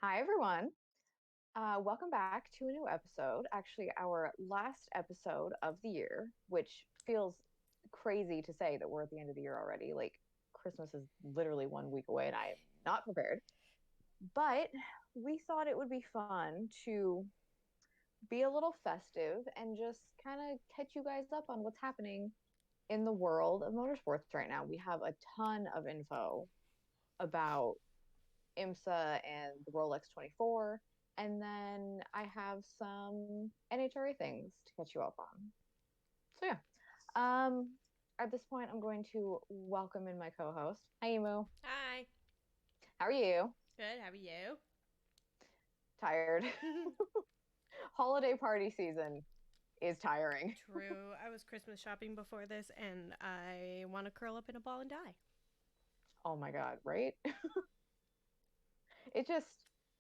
Hi, everyone. Welcome back to a new episode. Actually, our last episode of the year, which feels crazy to say that we're at the end of the year already. Like, Christmas is literally 1 week away, and I am not prepared. But we thought it would be fun to be a little festive and just kind of catch you guys up on what's happening in the world of motorsports right now. We have a ton of info about IMSA and the Rolex 24. And then I have some NHRA things to catch you up on. So yeah. Um, at this point, I'm going to welcome in my co-host. Hi, Emu. Hi. How are you? Good. How are you? Tired. Holiday party season is tiring. True. I was Christmas shopping before this and I want to curl up in a ball and die. Oh my God, right? It just,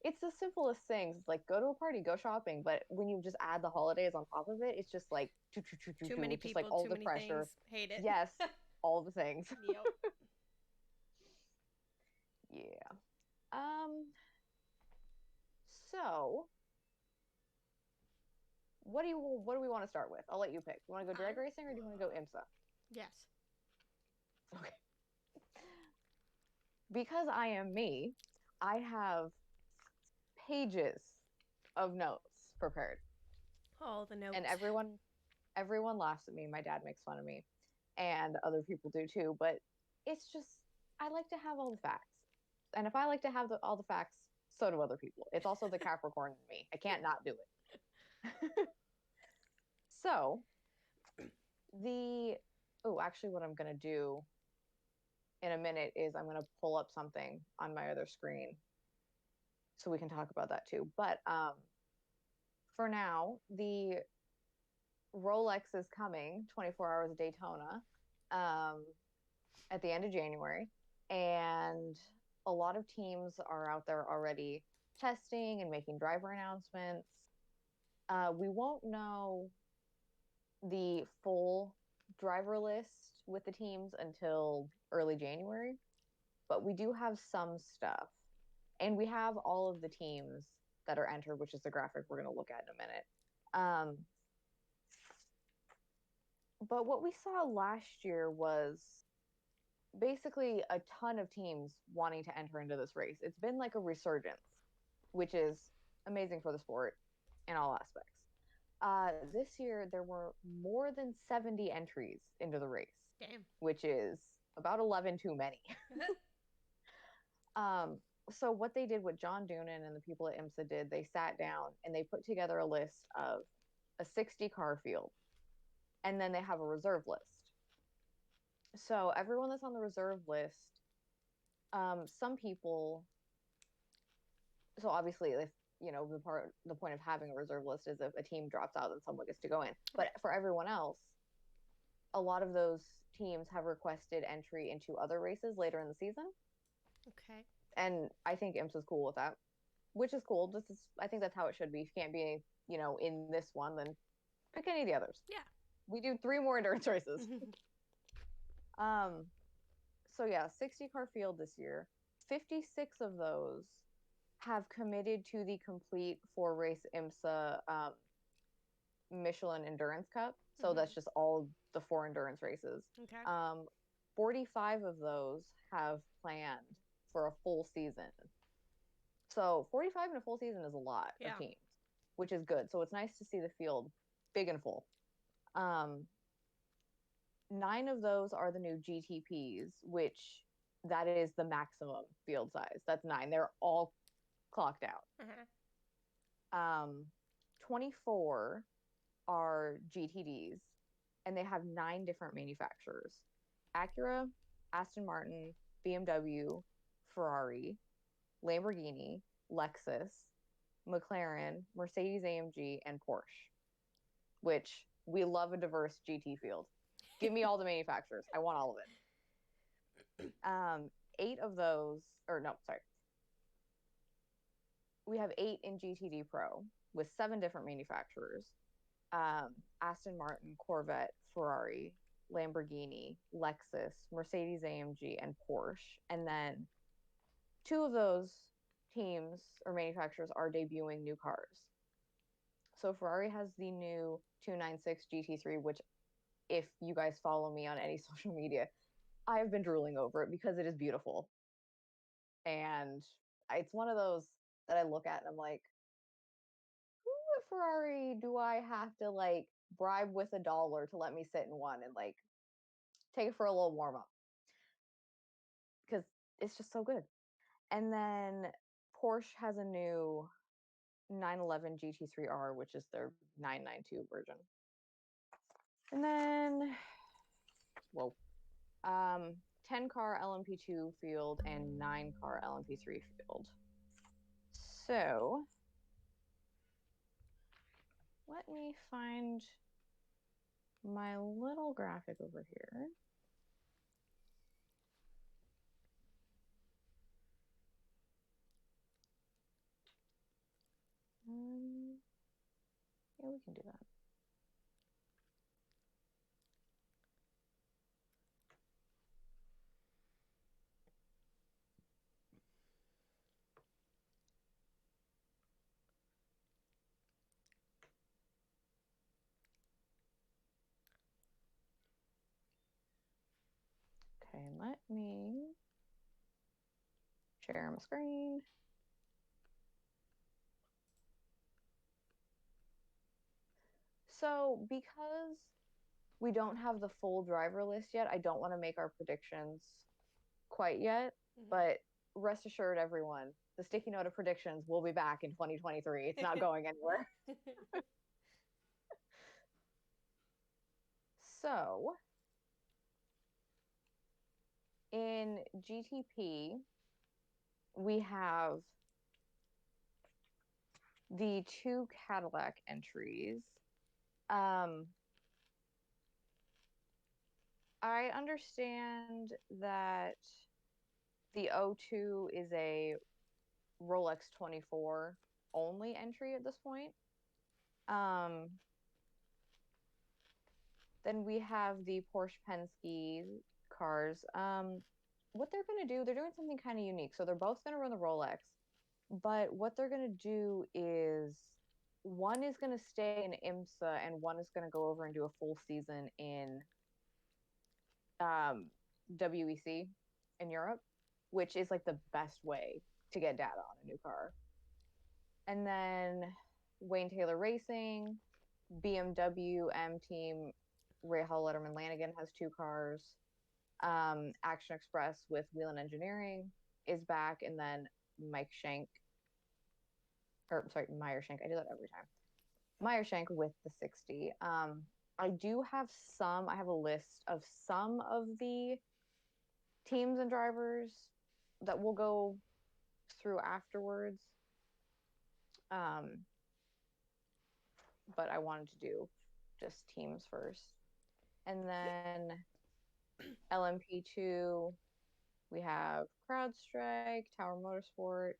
it's the simplest things. It's like go to a party, go shopping. But when you just add the holidays on top of it, it's just like, Too many just like people, all too the many pressure. things. Hate it. Yes, all the things. Yep. Yeah. Um, so what do we want to start with? I'll let you pick. You want to go drag Um, racing or do you want to go IMSA? yes. Okay. Because I am me, I have pages of notes prepared. All the And notes. everyone laughs at me. My dad makes fun of me, and other people do too, but it's just I like to have all the facts. And if I like to have all the facts, so do other people. It's also the Capricorn in me. I can't not do it. So, the actually what I'm going to do in a minute is I'm going to pull up something on my other screen so we can talk about that too. But for now, the Rolex is coming 24 hours of Daytona um, at the end of January. And a lot of teams are out there already testing and making driver announcements. We won't know the full driver list with the teams until early January, but we do have some stuff. And we have all of the teams that are entered, which is the graphic we're going to look at in a minute. Um, but what we saw last year was basically a ton of teams wanting to enter into this race. It's been like a resurgence, which is amazing for the sport in all aspects. This year, there were more than 70 entries into the race, Damn. which is about 11 too many. Um, so what they did, what John Doonan and the people at IMSA did, they sat down and they put together a list of a 60 car field, and then they have a reserve list. So everyone that's on the reserve list, some people, so obviously if the point of having a reserve list is if a team drops out, then someone gets to go in. Right. But for everyone else, a lot of those teams have requested entry into other races later in the season. Okay. And I think IMSA is cool with that, which is cool. I think that's how it should be. If you can't be, in this one, then pick any of the others. Yeah. We do three more endurance races. Um, so yeah, 60 car field this year. 56 of those have committed to the complete four race IMSA Michelin Endurance Cup. So that's just all the four endurance races. Okay. 45 of those have planned for a full season. So 45 in a full season is a lot of Yeah. teams, which is good. So it's nice to see the field big and full. Um, Nine of those are the new GTPs, which that is the maximum field size. That's nine. They're all clocked out. Uh-huh. Um, 24 are GTDs, and they have nine different manufacturers: Acura, Aston Martin, BMW, Ferrari, Lamborghini, Lexus, McLaren, Mercedes-AMG, and Porsche, which we love a diverse GT field. Give me all the manufacturers. I want all of it. Eight of those, or no, sorry. We have eight in GTD Pro with seven different manufacturers. Aston Martin, Corvette, Ferrari, Lamborghini, Lexus, Mercedes AMG, and Porsche. And then two of those teams or manufacturers are debuting new cars. So Ferrari has the new 296 GT3, which if you guys follow me on any social media, I've been drooling over it because it is beautiful. And it's one of those that I look at and I'm like, who at Ferrari do I have to like bribe with $1 to let me sit in one and like take it for a little warm up? Because it's just so good. And then Porsche has a new 911 GT3R, which is their 992 version. And then, whoa, 10 car LMP2 field and 9 car LMP3 field. So let me find my little graphic over here. Yeah, we can do that. Okay, let me share my screen. So because we don't have the full driver list yet, I don't want to make our predictions quite yet, but rest assured, everyone, the sticky note of predictions will be back in 2023. It's not going anywhere. So in GTP, we have the 2 Cadillac entries. I understand that the O2 is a Rolex 24 only entry at this point. Then we have the Porsche Penske cars. What they're going to do, they're doing something kind of unique. So they're both going to run the Rolex, but what they're going to do is one is going to stay in IMSA and one is going to go over and do a full season in WEC in Europe, which is like the best way to get data on a new car. And then Wayne Taylor Racing, BMW M Team, Ray Hall Letterman Lanigan has 2 cars. Action Express with Whelen Engineering is back, and then Meyer Shank. I do that every time. Meyer Shank with the 60. I have a list of some of the teams and drivers that we'll go through afterwards. But I wanted to do just teams first. And then LMP2, we have CrowdStrike, Tower Motorsport,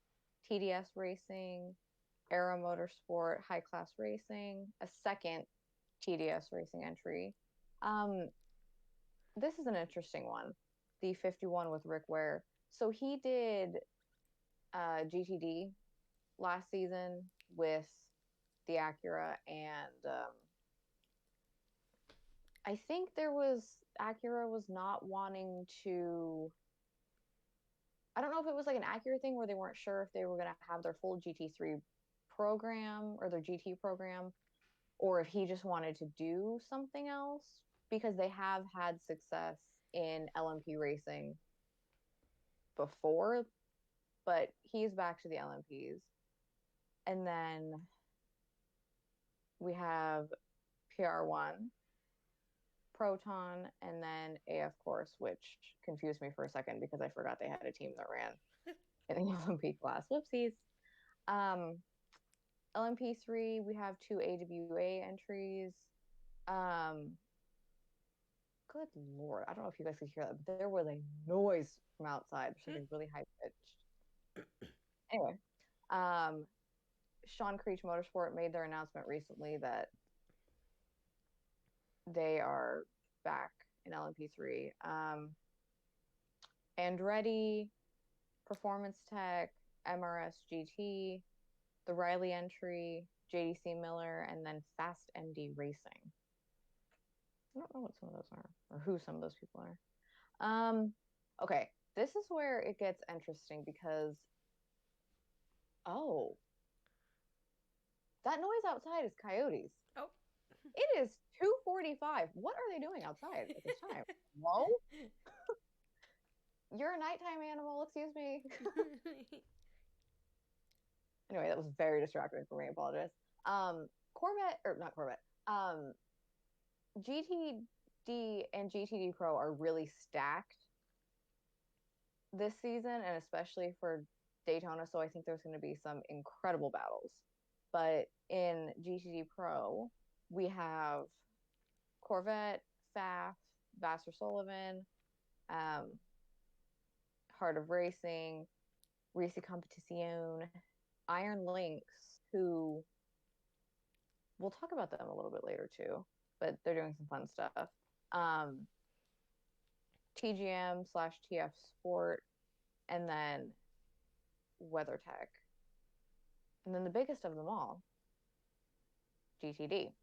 TDS Racing, Aero Motorsport, High Class Racing, a second TDS Racing entry. This is an interesting one, the 51 with Rick Ware. So he did GTD last season with the Acura, and I think Acura was not wanting to. I don't know if it was like an Acura thing where they weren't sure if they were going to have their full GT3 program or their GT program, or if he just wanted to do something else, because they have had success in LMP racing before, but he's back to the LMPs. And then we have PR1, Proton, and then AF Course, which confused me for a second because I forgot they had a team that ran in the LMP class. Whoopsies. LMP3, we have 2 AWA entries. Good Lord. I don't know if you guys could hear that, but there was a noise from outside, something really high pitched. Anyway, Sean Creech Motorsport made their announcement recently that they are back in LMP3. Andretti, Performance Tech, MRS GT, the Riley entry, JDC Miller, and then Fast MD Racing. I don't know what some of those are or who some of those people are. Okay, this is where it gets interesting because that noise outside is coyotes. Oh. It is 2:45. What are they doing outside at this time? Whoa. You're a nighttime animal, excuse me. Anyway, that was very distracting for me. I apologize. Corvette, or not Corvette, GTD and GTD Pro are really stacked this season, and especially for Daytona. So I think there's going to be some incredible battles. But in GTD Pro, we have Corvette, Pfaff, Vassar Sullivan, Heart of Racing, Racing Competition, Iron Lynx, who we'll talk about them a little bit later too, but they're doing some fun stuff. TGM/TF Sport, and then WeatherTech. And then the biggest of them all, GTD.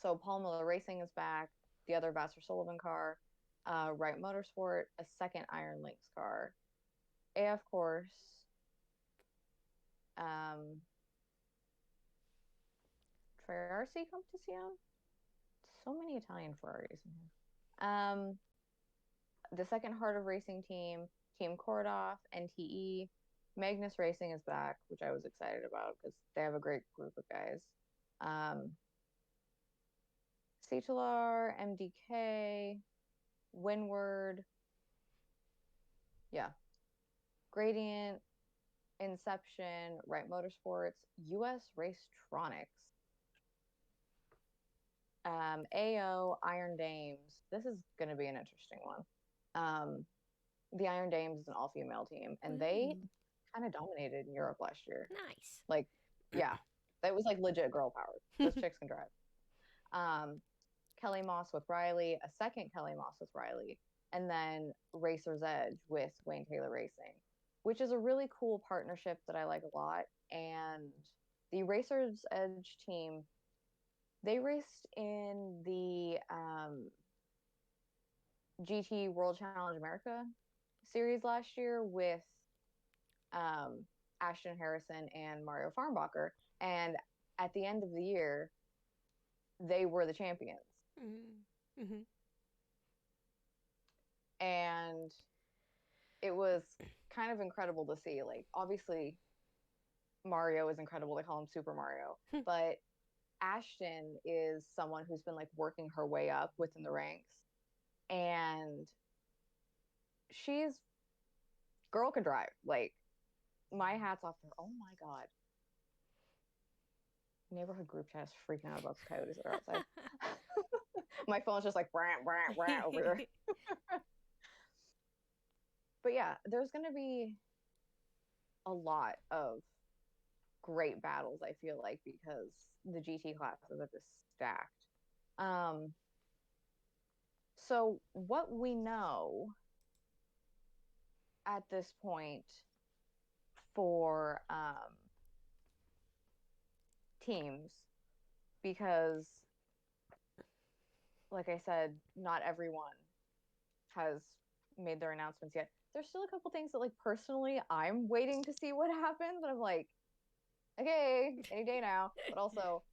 So Paul Miller Racing is back, the other Vassar Sullivan car, Wright Motorsport, a second Iron Lynx car, AF Course, Ferrari Competition. So many Italian Ferraris in here. The second Heart of Racing team, Team Kordoff, NTE. Magnus Racing is back, which I was excited about because they have a great group of guys. Citalar, MDK, Windward. Yeah. Gradient, Inception, Wright Motorsports, US Racetronics. AO, Iron Dames. This is going to be an interesting one. The Iron Dames is an all-female team, and they kind of dominated in Europe last year. Nice. Like, yeah, that was like legit girl power. Those chicks can drive. Kelly Moss with Riley, a second Kelly Moss with Riley, and then Racer's Edge with Wayne Taylor Racing, which is a really cool partnership that I like a lot. And the Racer's Edge team, they raced in the GT World Challenge America series last year with Ashton Harrison and Mario Farnbacher. And at the end of the year, they were the champions. Mm-hmm. And it was kind of incredible to see. Like, obviously, Mario is incredible. They call him Super Mario. But Ashton is someone who's been like working her way up within the ranks. And girl can drive. Like, my hat's off to her. Oh my God. Neighborhood group chat is freaking out about the coyotes that are outside. My phone's just like brant, brant, brant over there. But yeah, there's going to be a lot of great battles, I feel like, because the GT classes are just stacked. So what we know at this point for teams, because like I said, not everyone has made their announcements yet. There's still a couple things that, like, personally, I'm waiting to see what happens. And I'm like, okay, any day now. But also,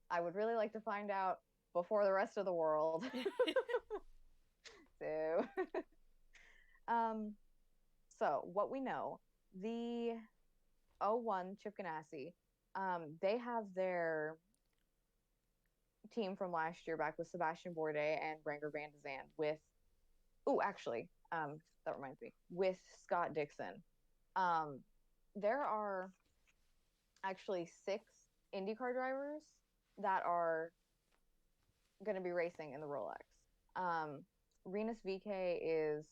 I would really like to find out before the rest of the world. So what we know, the 01 Chip Ganassi, they have their team from last year back with Sebastian Bourdais and Ranger Van de Zandt with, that reminds me, with Scott Dixon. There are actually 6 IndyCar drivers that are going to be racing in the Rolex. Rinus VeeKay is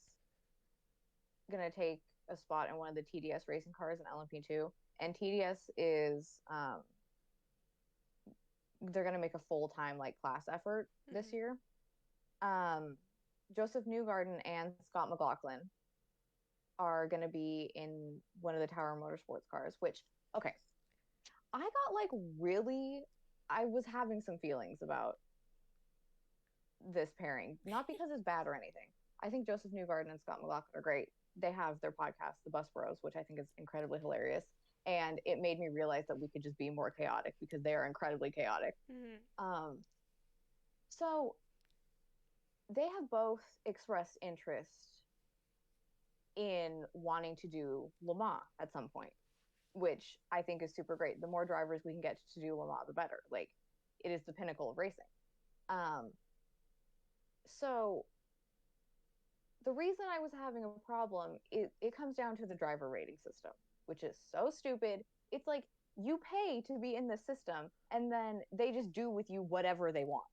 going to take a spot in one of the TDS racing cars in LMP2, and TDS is they're going to make a full-time like class effort this year. Joseph Newgarden and Scott McLaughlin are going to be in one of the Tower Motorsports cars, which, okay, I got like really, I was having some feelings about this pairing, not because it's bad or anything. I think Joseph Newgarden and Scott McLaughlin are great. They have their podcast, The Bus Bros, which I think is incredibly hilarious. And it made me realize that we could just be more chaotic because they are incredibly chaotic. So they have both expressed interest in wanting to do Le Mans at some point, which I think is super great. The more drivers we can get to do Le Mans, the better. Like, it is the pinnacle of racing. So the reason I was having a problem, it comes down to the driver rating system, which is so stupid. It's like you pay to be in the system and then they just do with you whatever they want.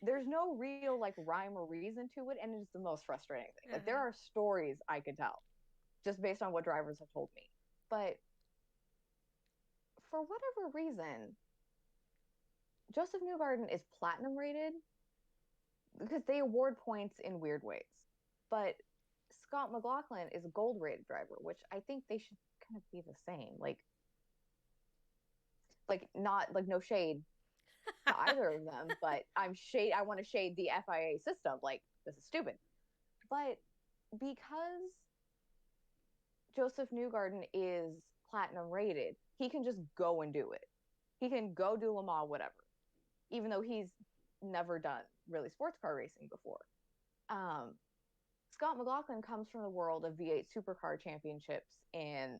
There's no real like rhyme or reason to it, and it's the most frustrating thing. Like, there are stories I could tell just based on what drivers have told me. But for whatever reason, Joseph Newgarden is platinum rated because they award points in weird ways. But Scott McLaughlin is a gold rated driver, which I think they should kind of be the same. Like not like no shade to either of them, but I want to shade the FIA system. Like, this is stupid. But because Joseph Newgarden is platinum rated, he can just go and do it. He can go do Le Mans, whatever, even though he's never done really sports car racing before. Scott McLaughlin comes from the world of V8 supercar championships in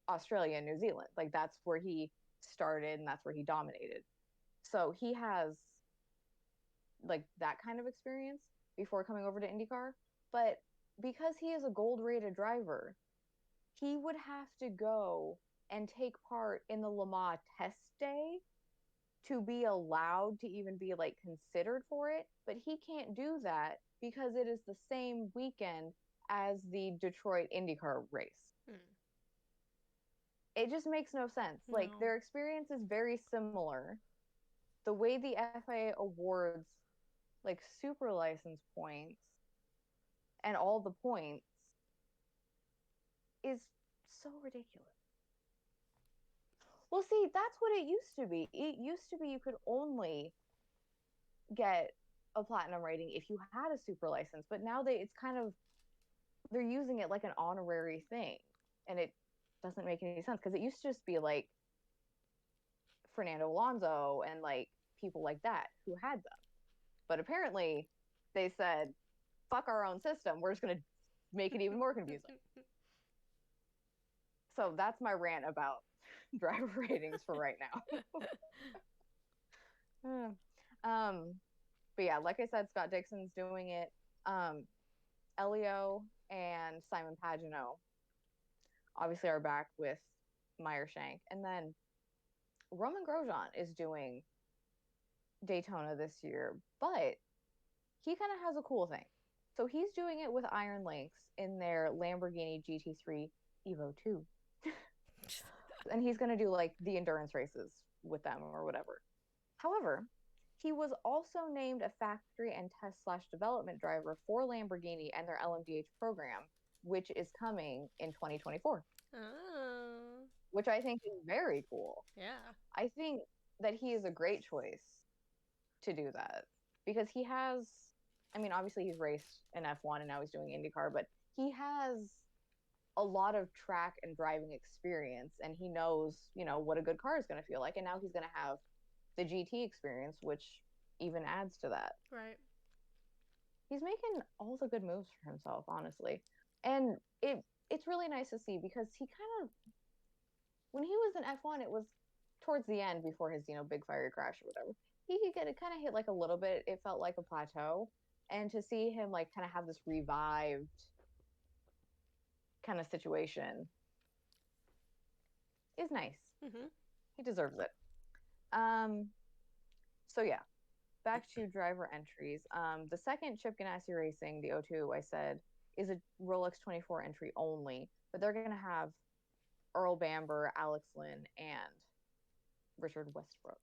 Australia and New Zealand. Like, that's where he started and that's where he dominated. So he has like that kind of experience before coming over to IndyCar. But because he is a gold rated driver, he would have to go and take part in the Le Mans test day to be allowed to even be like considered for it. But he can't do that because it is the same weekend as the Detroit IndyCar race. It just makes no sense. No. Like, their experience is very similar. The way the FIA awards like super license points and all the points is so ridiculous. Well, see, that's what it used to be. It used to be you could only get a platinum rating if you had a super license, but now it's kind of, they're using it like an honorary thing, and it doesn't make any sense because it used to just be like Fernando Alonso and like people like that who had them. But apparently they said, fuck our own system, we're just going to make it even more confusing. So that's my rant about driver ratings for right now. But yeah, like I said, Scott Dixon's doing it. Elio and Simon Pagenaud obviously are back with Meyer Shank. And then Roman Grosjean is doing Daytona this year, but he kind of has a cool thing. So he's doing it with Iron Lynx in their Lamborghini GT3 Evo 2. And he's going to do like the endurance races with them or whatever. However, he was also named a factory and test/development driver for Lamborghini and their LMDH program, which is coming in 2024. Oh. Which I think is very cool. Yeah. I think that he is a great choice to do that because he has, I mean, obviously he's raced in F1 and now he's doing IndyCar, but he has a lot of track and driving experience, and he knows, you know, what a good car is going to feel like. And now he's going to have the GT experience, which even adds to that. Right. He's making all the good moves for himself, honestly. And it's really nice to see because he kind of, when he was in F1, it was towards the end before his, you know, big fiery crash or whatever. He could get it kind of hit like a little bit. It felt like a plateau. And to see him like kind of have this revived kind of situation is nice. Mm-hmm. He deserves it. So yeah, back to driver entries. The second Chip Ganassi Racing, the O2, I said, is a Rolex 24 entry only, but they're going to have Earl Bamber, Alex Lynn, and Richard Westbrook.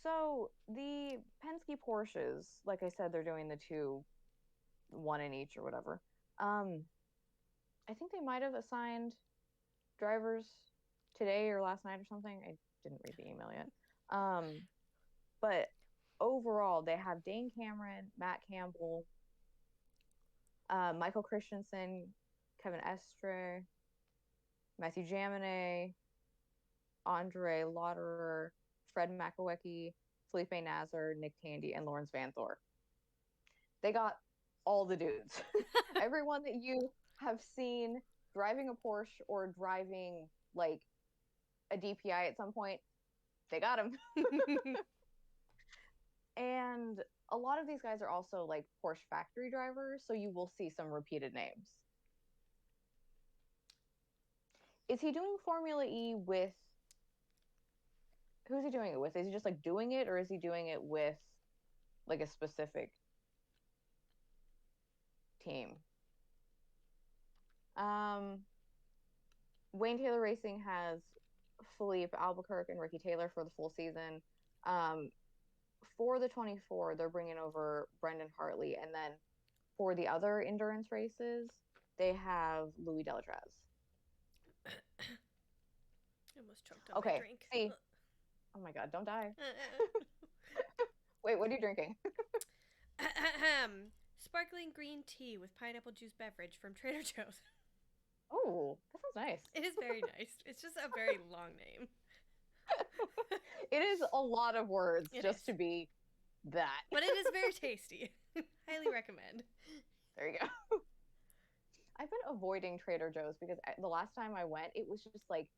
So the Penske Porsches, like I said, they're doing the two, one in each or whatever. Um, I think they might have assigned drivers today or last night or something. I didn't read the email yet. Um, but overall, they have Dane Cameron, Matt Campbell, Michael Christensen, Kevin Estre, Matthew Jaminet, Andre Lauderer, Fred McElweckie, Felipe Nasr, Nick Tandy, and Lawrence Van Thor. They got all the dudes. Everyone that you have seen driving a Porsche or driving like a DPI at some point, they got him. And a lot of these guys are also like Porsche factory drivers, so you will see some repeated names. Is he doing Formula E with who's he doing it with? Is he just like doing it, or is he doing it with like a specific team? Um, Wayne Taylor Racing has Philippe Albuquerque and Ricky Taylor for the full season. Um, for the 24, they're bringing over Brendan Hartley, and then for the other endurance races, they have Louis Delatraz. I almost choked on my drink. See, oh my God, don't die. Wait, what are you drinking? Sparkling green tea with pineapple juice beverage from Trader Joe's. Oh, that sounds nice. It is very nice. It's just a very long name. It is a lot of words to be that. But it is very tasty. Highly recommend. There you go. I've been avoiding Trader Joe's because the last time I went, it was just like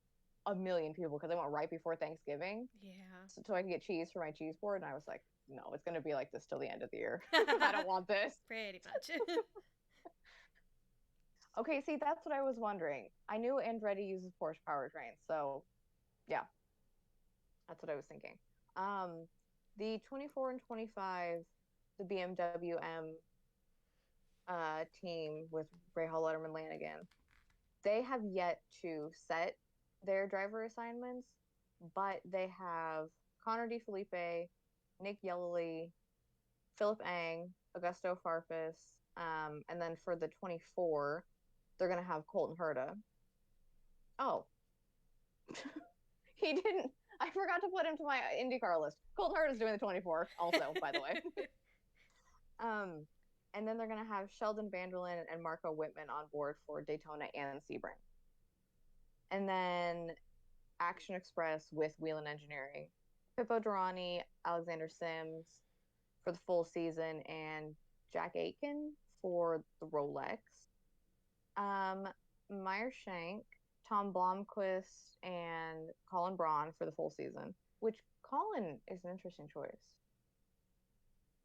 a million people because I went right before Thanksgiving. Yeah. So I could get cheese for my cheese board, and I was like, no, it's going to be like this till the end of the year. I don't want this. Pretty much. Okay, see, that's what I was wondering. I knew Andretti uses Porsche powertrain, so yeah, that's what I was thinking. The 24 and 25, the BMW M team with Rahal Letterman Lanigan, they have yet to set their driver assignments, but they have Connor DeFelipe, Nick Yellowly, Philip Ang, Augusto Farfus, and then for the 24, they're going to have Colton Herta. Oh. He didn't. I forgot to put him to my IndyCar list. Colton Herta is doing the 24 also, by the way. And then they're going to have Sheldon Vanderlyn and Marco Whitman on board for Daytona and Sebring. And then Action Express with Whelen Engineering. Pippo Durrani, Alexander Sims for the full season, and Jack Aitken for the Rolex. Meyer Shank, Tom Blomqvist, and Colin Braun for the full season, which Colin is an interesting choice.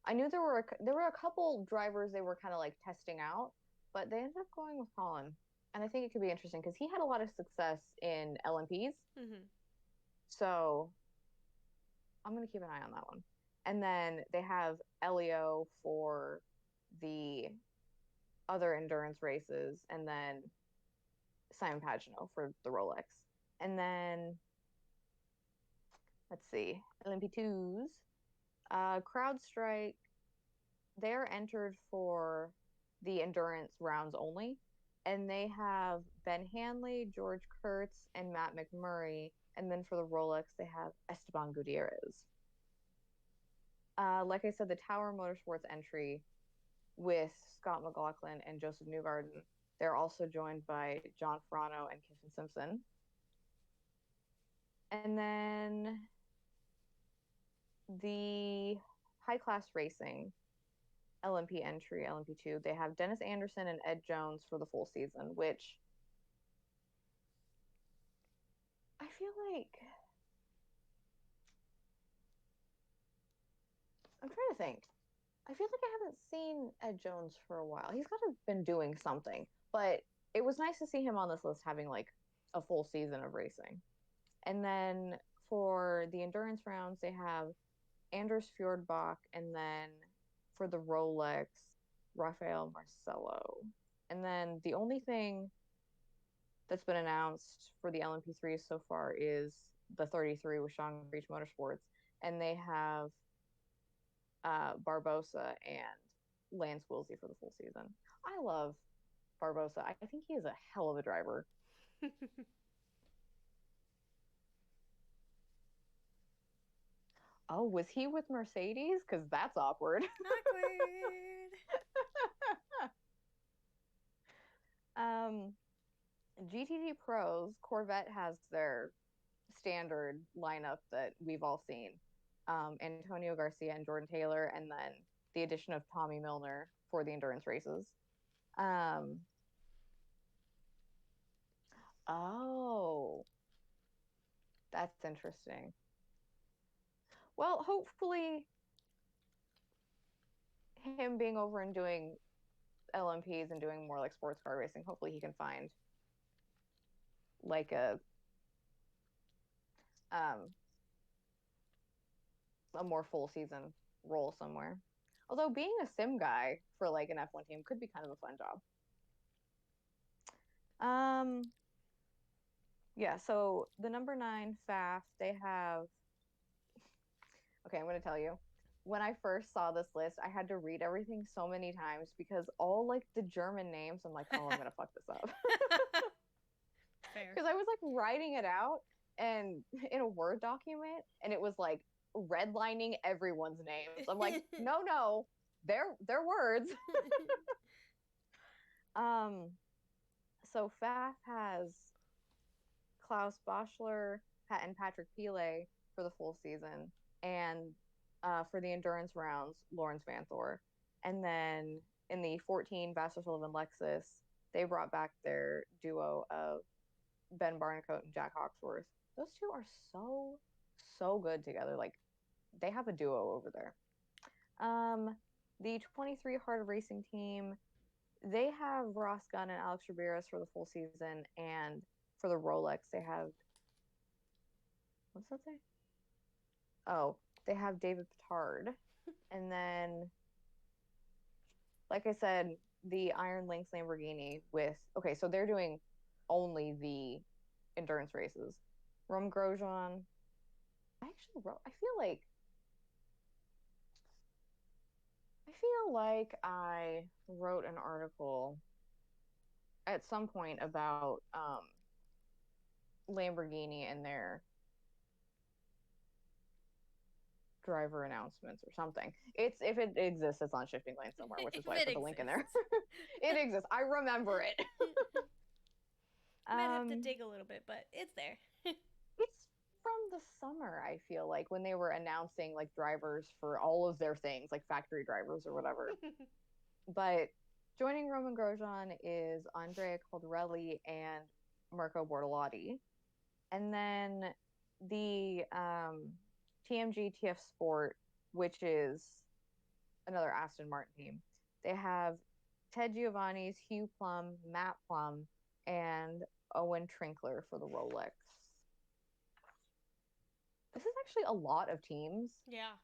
I knew there were a couple drivers they were kind of like testing out, but they ended up going with Colin. And I think it could be interesting because he had a lot of success in LMPs. Mm-hmm. So I'm going to keep an eye on that one. And then they have Elio for the other endurance races, and then Simon Pagenaud for the Rolex. And then, let's see, LMP2s. CrowdStrike, they're entered for the endurance rounds only. And they have Ben Hanley, George Kurtz, and Matt McMurray. And then for the Rolex, they have Esteban Gutierrez. Like I said, the Tower Motorsports entry with Scott McLaughlin and Joseph Newgarden, they're also joined by John Ferrano and Kiffin Simpson. And then the high class racing LMP entry, LMP2, they have Dennis Anderson and Ed Jones for the full season, which I feel like I'm trying to think. I feel like I haven't seen Ed Jones for a while. He's got to have been doing something, but it was nice to see him on this list having like a full season of racing. And then for the endurance rounds, they have Anders Fjordbach, and then for the Rolex, Rafael Marcello. And then the only thing that's been announced for the LMP3 so far is the 33 with Sean Creech Motorsports. and they have Barbosa and Lance Willsey for the full season. I love Barbosa. I think he is a hell of a driver. Oh, was he with Mercedes? Because that's awkward. Awkward. GTD Pros, Corvette has their standard lineup that we've all seen. Antonio Garcia and Jordan Taylor, and then the addition of Tommy Milner for the endurance races. Oh, that's interesting. Well, hopefully him being over and doing LMPs and doing more like sports car racing, hopefully he can find like um a more full season role somewhere. Although being a sim guy for like an F1 team could be kind of a fun job. Yeah, so the number 9 FAF, they have okay, I'm going to tell you. When I first saw this list, I had to read everything so many times because all like the German names, I'm like, oh, I'm going to fuck this up. Fair. Because I was like writing it out and in a Word document, and it was like redlining everyone's names. I'm like, no, they're words. So FAF has Klaus Boschler and Patrick Pile for the full season, and for the endurance rounds, Lawrence Vanthor. And then in the 14 Vassar Sullivan Lexus, they brought back their duo of Ben Barnicoat and Jack Hawksworth. Those two are so good together. Like they have a duo over there. The 23 Hard Racing team, they have Ross Gunn and Alex Ramirez for the full season, and for the Rolex, they have what's that say? Oh, they have David Petard, and then, like I said, the Iron Lynx Lamborghini with okay, so they're doing only the endurance races. Romain Grosjean, I feel like I wrote an article at some point about Lamborghini and their driver announcements or something. It's if it exists, it's on Shifting Lane somewhere, which is why I put the link in there. It exists. I remember it. Might have to dig a little bit, but it's there. It's from the summer, I feel like, when they were announcing like drivers for all of their things, like factory drivers or whatever. But joining Romain Grosjean is Andrea Caldarelli and Mirko Bortolotti. And then the TMG TF Sport, which is another Aston Martin team, they have Ted Giovanni's, Hugh Plum, Matt Plum, and Owen Trinkler for the Rolex. This is actually a lot of teams. Yeah.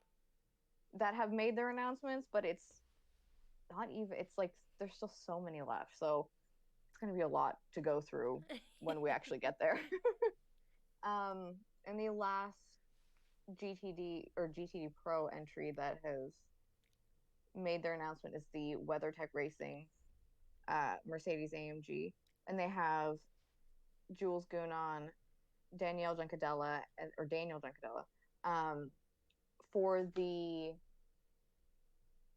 That have made their announcements, but it's not even, it's like there's still so many left. So it's going to be a lot to go through when we actually get there. And the last GTD or GTD Pro entry that has made their announcement is the WeatherTech Racing Mercedes AMG, and they have Jules Gounon, Daniel Giancadella, for the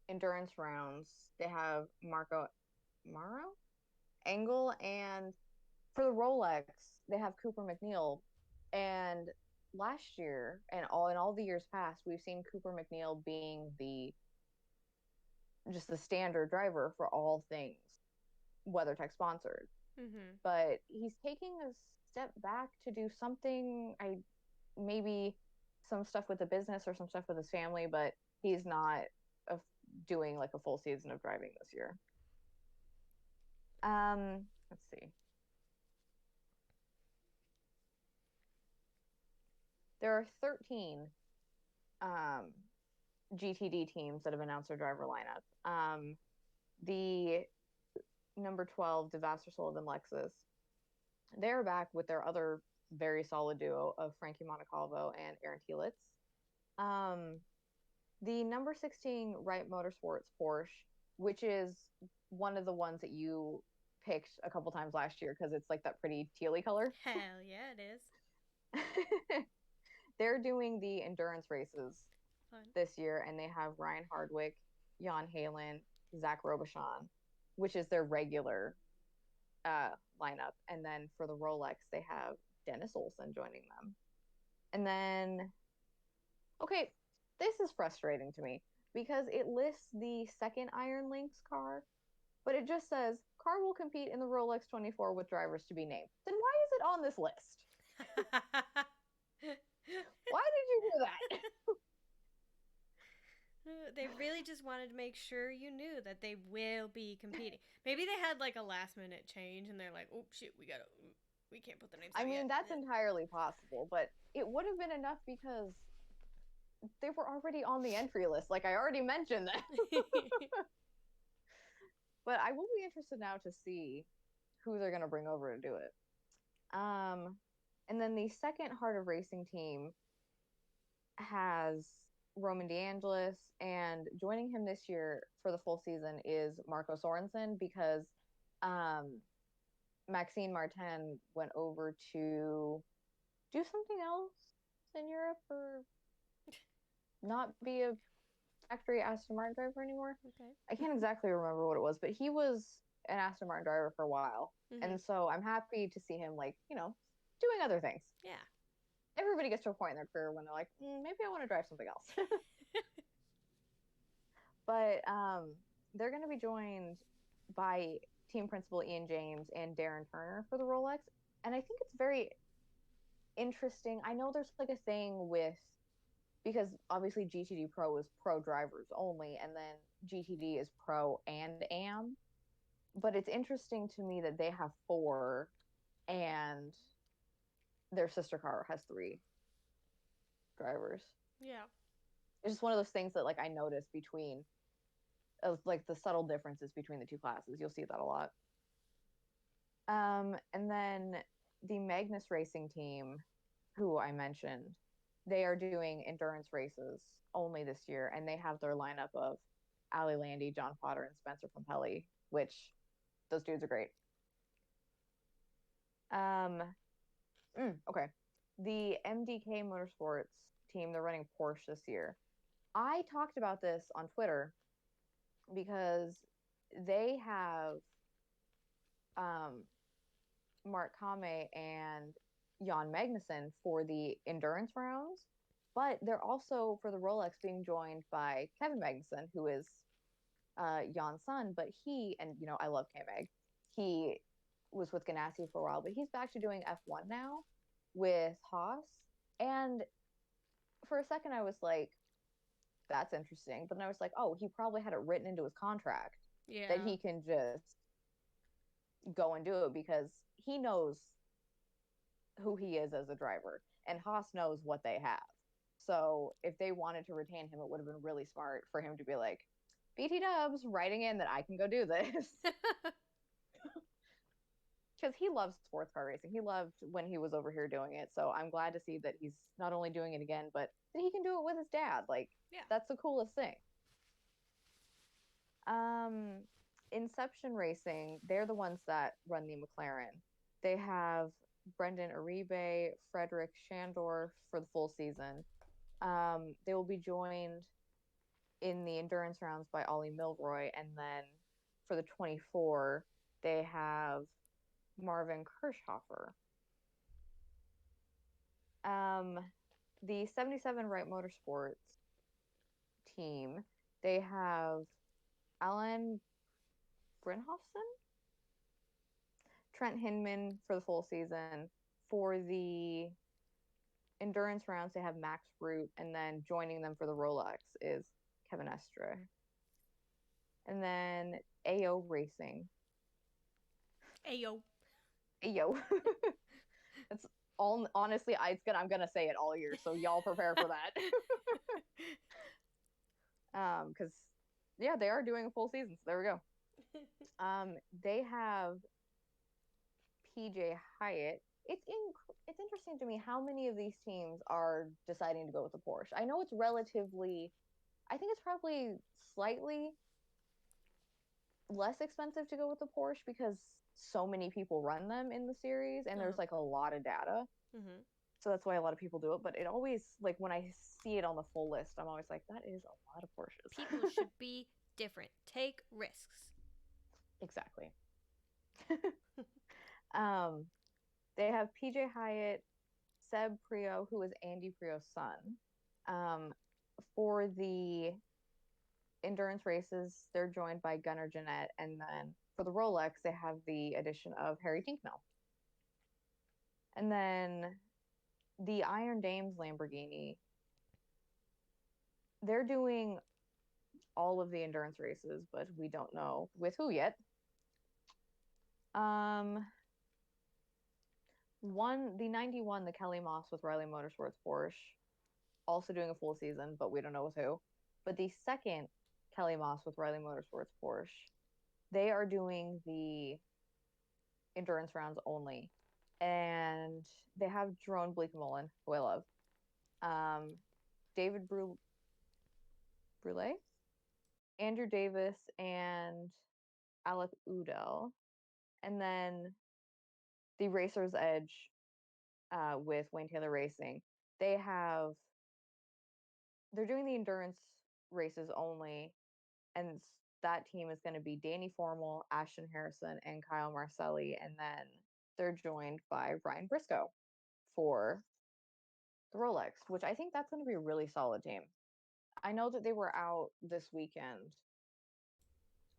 endurance rounds. They have Marco Engel, and for the Rolex, they have Cooper McNeil. And last year and in all the years past, we've seen Cooper McNeil being just the standard driver for all things WeatherTech sponsored. Mm-hmm. But he's taking a step back to do something, maybe some stuff with the business or some stuff with his family, but he's not doing like a full season of driving this year. Let's see. There are 13 GTD teams that have announced their driver lineup. The number 12, the Vassar Sullivan Lexus, they're back with their other very solid duo of Frankie Montecalvo and Aaron Telitz. Um, the number 16 Wright Motorsports Porsche, which is one of the ones that you picked a couple times last year because it's like that pretty tealy color. Hell yeah, it is. They're doing the endurance races Fun. this year, and they have Ryan Hardwick, Jan Halen, Zach Robichon, which is their regular lineup. And then for the Rolex, they have Dennis Olsen joining them. And then, okay, this is frustrating to me because it lists the second Iron Lynx car, but it just says car will compete in the Rolex 24 with drivers to be named. Then why is it on this list? Why did you do that? They really just wanted to make sure you knew that they will be competing. Maybe they had like a last minute change and they're like, oh shit, we can't put the names I out mean, yet. that's entirely possible, but it would have been enough because they were already on the entry list. Like I already mentioned that. But I will be interested now to see who they're going to bring over to do it. And then the second Heart of Racing team has Roman DeAngelis, and joining him this year for the full season is Marco Sorensen because Maxine Martin went over to do something else in Europe or not be a factory Aston Martin driver anymore. Okay. I can't exactly remember what it was, but he was an Aston Martin driver for a while. Mm-hmm. And so I'm happy to see him, like, doing other things. Yeah. Everybody gets to a point in their career when they're like, maybe I want to drive something else. But they're going to be joined by team principal Ian James and Darren Turner for the Rolex. And I think it's very interesting. I know there's like a thing with, because obviously GTD Pro is pro drivers only, and then GTD is pro and AM. But it's interesting to me that they have 4 and their sister car has 3 drivers. Yeah. It's just one of those things that like I noticed between of like the subtle differences between the two classes. You'll see that a lot. And then the Magnus Racing team, who I mentioned, they are doing endurance races only this year, and they have their lineup of Ali Landy, John Potter, and Spencer Pompelli, which those dudes are great. Okay. The MDK Motorsports team, they're running Porsche this year. I talked about this on Twitter because they have Mark Kame and Jan Magnussen for the endurance rounds, but they're also for the Rolex being joined by Kevin Magnussen, who is Jan's son, but I love K-Mag. He was with Ganassi for a while, but he's back to doing F1 now with Haas. And for a second, I was like, that's interesting. But then I was like, oh, he probably had it written into his contract that he can just go and do it because he knows who he is as a driver, and Haas knows what they have. So if they wanted to retain him, it would have been really smart for him to be like, BT Dubs writing in that I can go do this. Because he loves sports car racing. He loved when he was over here doing it. So I'm glad to see that he's not only doing it again, but that he can do it with his dad. Like, that's the coolest thing. Inception Racing, they're the ones that run the McLaren. They have Brendan Uribe, Frederick Shandorf for the full season. They will be joined in the endurance rounds by Ollie Milroy, and then for the 24, they have Marvin Kirschhofer. The 77 Wright Motorsports team, they have Alan Brinhofson, Trent Hinman for the full season. For the endurance rounds, they have Max Root, and then joining them for the Rolex is Kevin Estre. And then AO Racing. Ayo. It's all honestly, I'm gonna say it all year, so y'all prepare for that. Because they are doing a full season, so there we go. They have PJ Hyatt it's interesting to me how many of these teams are deciding to go with the Porsche. I know it's relatively, I think it's probably slightly less expensive to go with the Porsche because so many people run them in the series and there's like a lot of data. Mm-hmm. So that's why a lot of people do it. But it always, like when I see it on the full list, I'm always like, that is a lot of Porsches. People should be different. Take risks. Exactly. They have PJ Hyatt, Seb Prio, who is Andy Prio's son. For the endurance races, they're joined by Gunnar Jeanette, and then for the Rolex, they have the addition of Harry Tinknell. And then the Iron Dames Lamborghini, they're doing all of the endurance races, but we don't know with who yet. The 91, the Kelly Moss with Riley Motorsports Porsche, also doing a full season, but we don't know with who. But the second Kelly Moss with Riley Motorsports Porsche, they are doing the endurance rounds only. And they have Jerome Bleekemolen, who I love. David Brule, Andrew Davis, and Alec Udell. And then the Racer's Edge with Wayne Taylor Racing. They're doing the endurance races only, and that team is going to be Danny Formal, Ashton Harrison, and Kyle Marcelli, and then they're joined by Ryan Briscoe for the Rolex, which I think that's going to be a really solid team. I know that they were out this weekend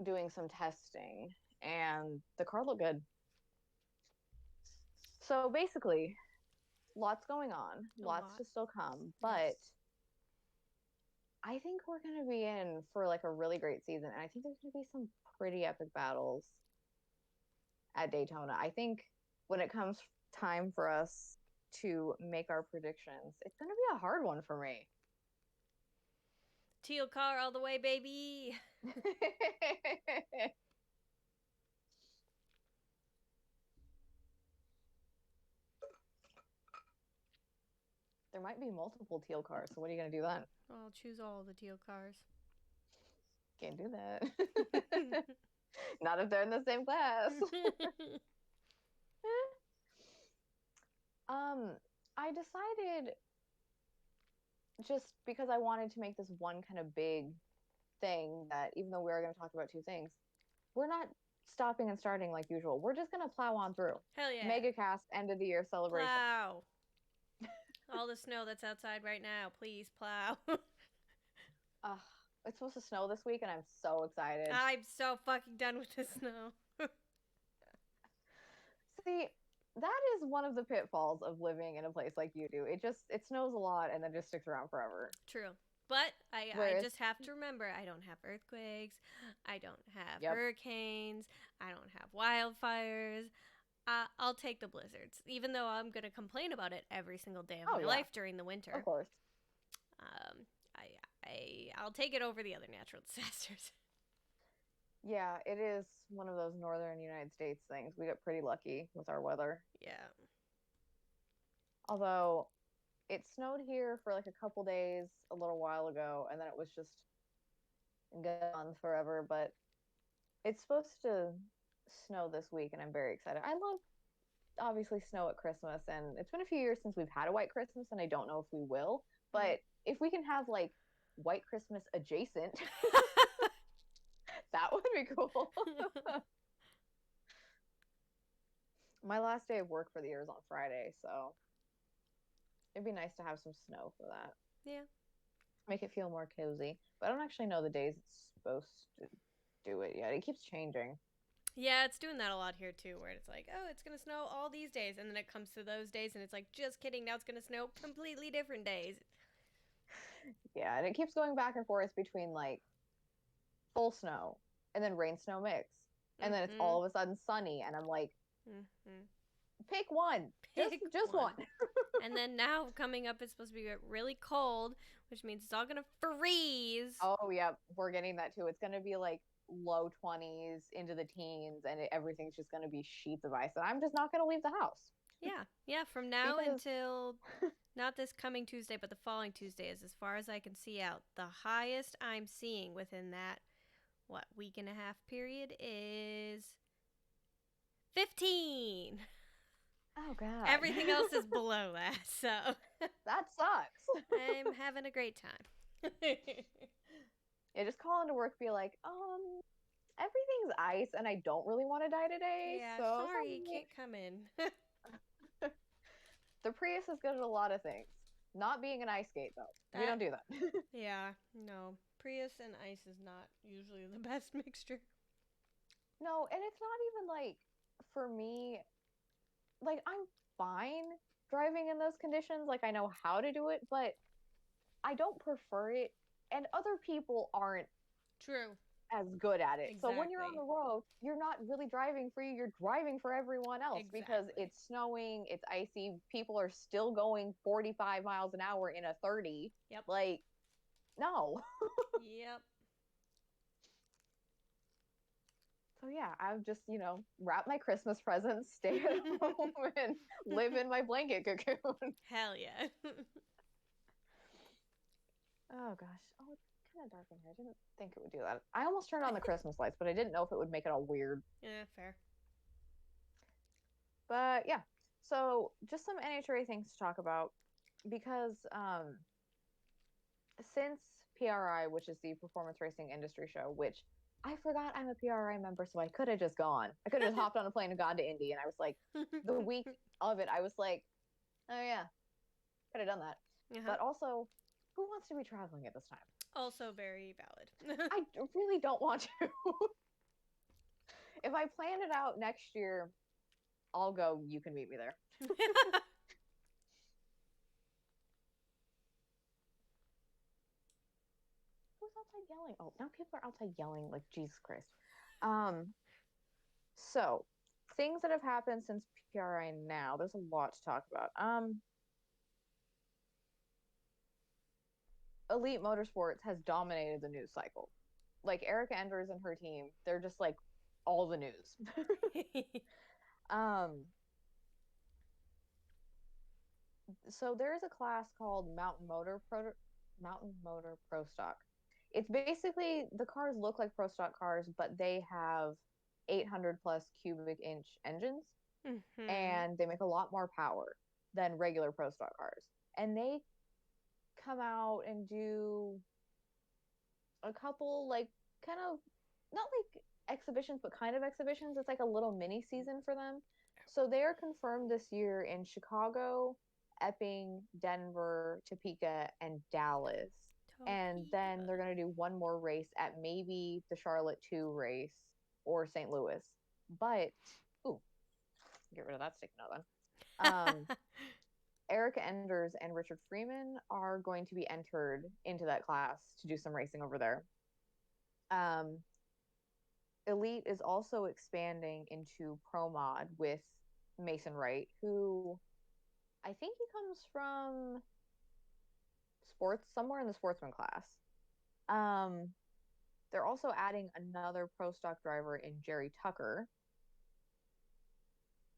doing some testing, and the car looked good. So basically, lots going on, lots to still come, but I think we're going to be in for like a really great season. And I think there's going to be some pretty epic battles at Daytona. I think when it comes time for us to make our predictions, it's going to be a hard one for me. Teal car all the way, baby. There might be multiple teal cars, so what are you going to do then? I'll choose all the teal cars. Can't do that. Not if they're in the same class. I decided, just because I wanted to make this one kind of big thing, that even though we are going to talk about two things, we're not stopping and starting like usual. We're just going to plow on through. Hell yeah. Megacast end of the year celebration. Plow. All the snow that's outside right now, please plow. It's supposed to snow this week, and I'm so excited. I'm so fucking done with the snow. See, that is one of the pitfalls of living in a place like you do. It snows a lot and then just sticks around forever. True. But I just have to remember, I don't have earthquakes, I don't have hurricanes, I don't have wildfires. I'll take the blizzards, even though I'm going to complain about it every single day of my life during the winter. Of course. I'll take it over the other natural disasters. Yeah, it is one of those northern United States things. We get pretty lucky with our weather. Yeah. Although it snowed here for like a couple days a little while ago, and then it was just gone forever. But it's supposed to snow this week, and I'm very excited. I love, obviously, snow at Christmas, and it's been a few years since we've had a white Christmas, and I don't know if we will. But if we can have like white Christmas adjacent, that would be cool. My last day of work for the year is on Friday, so it'd be nice to have some snow for that. Yeah. Make it feel more cozy. But I don't actually know the days it's supposed to do it yet. It keeps changing. Yeah, it's doing that a lot here too, where it's like, oh, it's going to snow all these days, and then it comes to those days, and it's like, just kidding, now it's going to snow completely different days. Yeah, and it keeps going back and forth between like full snow and then rain snow mix, and then it's all of a sudden sunny, and I'm like, pick one. Just one. And then now coming up, it's supposed to be really cold, which means it's all gonna freeze. Oh yeah, we're getting that too. It's gonna be like low 20s into the teens, and everything's just gonna be sheets of ice, and I'm just not gonna leave the house. Yeah. From now Because until not this coming Tuesday, but the following Tuesday is, as far as I can see out, the highest I'm seeing within that, week and a half period is 15. oh god, Everything else is below that, so that sucks. I'm having a great time. Yeah, just call into work, be like, everything's ice, and I don't really want to die today. Yeah, So sorry, you can't come in. the Prius is good at a lot of things. Not being an ice skate though. We don't do that. Yeah, no. Prius and ice is not usually the best mixture. No, and it's not even like for me. Like I'm fine driving in those conditions. Like I know how to do it, but I don't prefer it, and other people aren't True. as good at it. So when you're on Exactly. the road, you're not really driving for you, you're driving for everyone else because Exactly. it's snowing, it's icy, people are still going 45 miles an hour in a 30. Yep. Like, no. Yep. So yeah, I've just, wrap my Christmas presents, stay at home, and live in my blanket cocoon. Hell yeah. Oh gosh. Oh, it's kind of dark in here. I didn't think it would do that. I almost turned on the Christmas lights, but I didn't know if it would make it all weird. Yeah, fair. But yeah, so just some NHRA things to talk about because since PRI, which is the Performance Racing Industry Show, which I forgot I'm a PRI member, so I could have just gone. I could have just hopped on a plane and gone to Indy, and I was like, the week of it, I was like, oh yeah, could have done that. But also, who wants to be traveling at this time? Also very valid. I really don't want to. If I plan it out next year, I'll go. You can meet me there. Who's outside yelling? Oh, now people are outside yelling like Jesus Christ. So things that have happened since PRI now. There's a lot to talk about. Elite Motorsports has dominated the news cycle. Like Erica Enders and her team, they're just like all the news. So there is a class called Mountain Motor Pro Stock. It's basically the cars look like Pro Stock cars, but they have 800 plus cubic inch engines, and they make a lot more power than regular Pro Stock cars. And they come out and do a couple like kind of not like exhibitions, but kind of exhibitions. It's like a little mini season for them. So they are confirmed this year in Chicago, Epping, Denver, Topeka, and Dallas. And then they're going to do one more race at maybe the Charlotte 2 race or St. Louis. But, get rid of that sticky note then. Erica Enders and Richard Freeman are going to be entered into that class to do some racing over there. Elite is also expanding into Pro Mod with Mason Wright, who I think he comes from sports, somewhere in the sportsman class. They're also adding another Pro Stock driver in Jerry Tucker.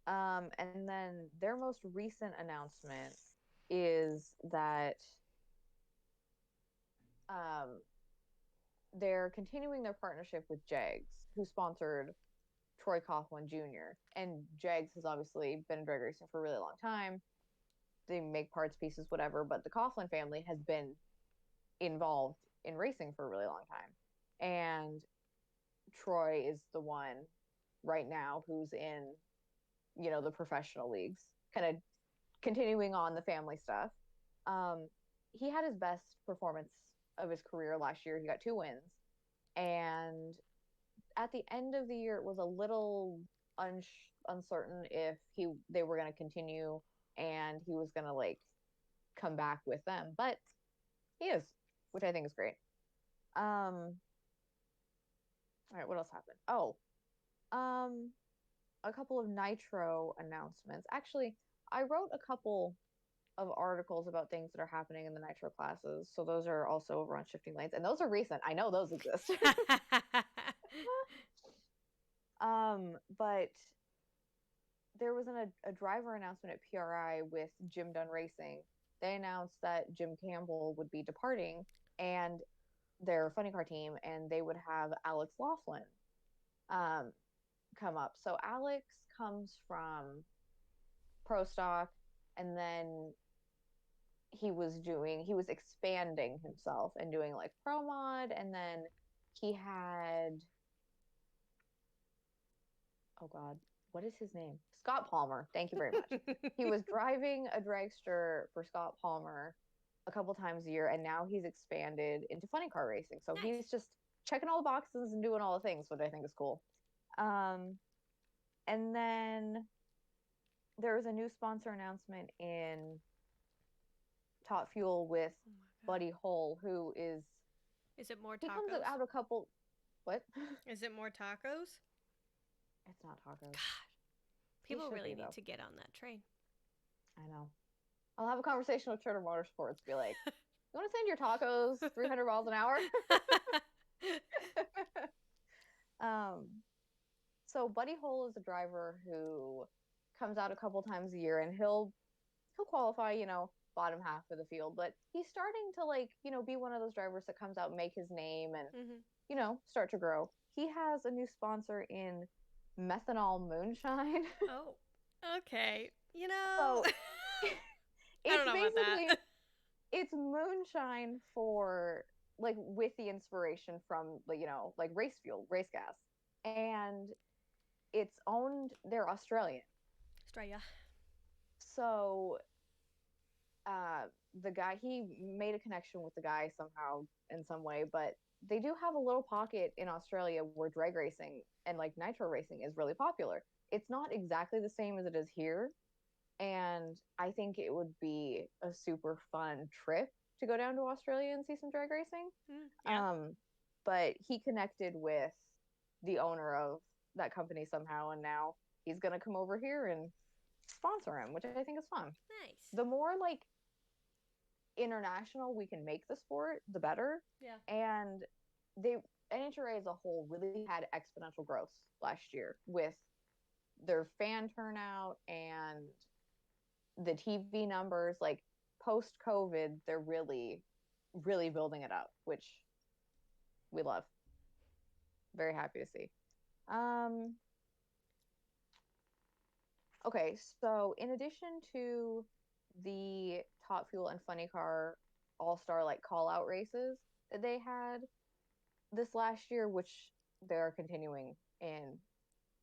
And then their most recent announcement is that they're continuing their partnership with Jags, who sponsored Troy Coughlin Jr. And Jags has obviously been in drag racing for a really long time. They make parts, pieces, whatever, but the Coughlin family has been involved in racing for a really long time. And Troy is the one right now who's in, the professional leagues, kind of continuing on the family stuff. He had his best performance of his career last year. He got 2 wins. And at the end of the year, it was a little uncertain if they were going to continue and he was going to come back with them. But he is, which I think is great. All right, what else happened? Oh, a couple of Nitro announcements. Actually, I wrote a couple of articles about things that are happening in the Nitro classes. So those are also over on Shifting Lanes, and those are recent. I know those exist. But there was a driver announcement at PRI with Jim Dunn Racing. They announced that Jim Campbell would be departing and their funny car team, and they would have Alex Laughlin come up. So Alex comes from Pro Stock, and then he was expanding himself and doing like Pro Mod, and then he had, oh God, what is his name? Scott Palmer. Thank you very much. He was driving a dragster for Scott Palmer a couple times a year, and now he's expanded into funny car racing. So nice. He's just checking all the boxes and doing all the things, which I think is cool. And then there was a new sponsor announcement in Top Fuel with Buddy Hull, who is... Is it more tacos? He comes out a couple... What? Is it more tacos? It's not tacos. God. People really need to get on that train. I know. I'll have a conversation with Turner Motorsports. Be like, you want to send your tacos 300 miles an hour? So Buddy Hull is a driver who comes out a couple times a year, and he'll qualify, bottom half of the field. But he's starting to be one of those drivers that comes out and make his name and, start to grow. He has a new sponsor in Methanol Moonshine. Oh, okay. So, it's I don't know about that. It's moonshine for with the inspiration from race fuel, race gas, and they're Australian. Australia. So the guy, he made a connection with the guy somehow in some way, but they do have a little pocket in Australia where drag racing and nitro racing is really popular. It's not exactly the same as it is here, and I think it would be a super fun trip to go down to Australia and see some drag racing. Yeah. But he connected with the owner of that company somehow, and now he's gonna come over here and sponsor him, which I think is fun. Nice. The more international we can make the sport, the better. Yeah. And NHRA as a whole really had exponential growth last year with their fan turnout and the TV numbers. Post COVID, they're really, really building it up, which we love. Very happy to see. Okay, so in addition to the Top Fuel and Funny Car All-Star call-out races that they had this last year, which they're continuing in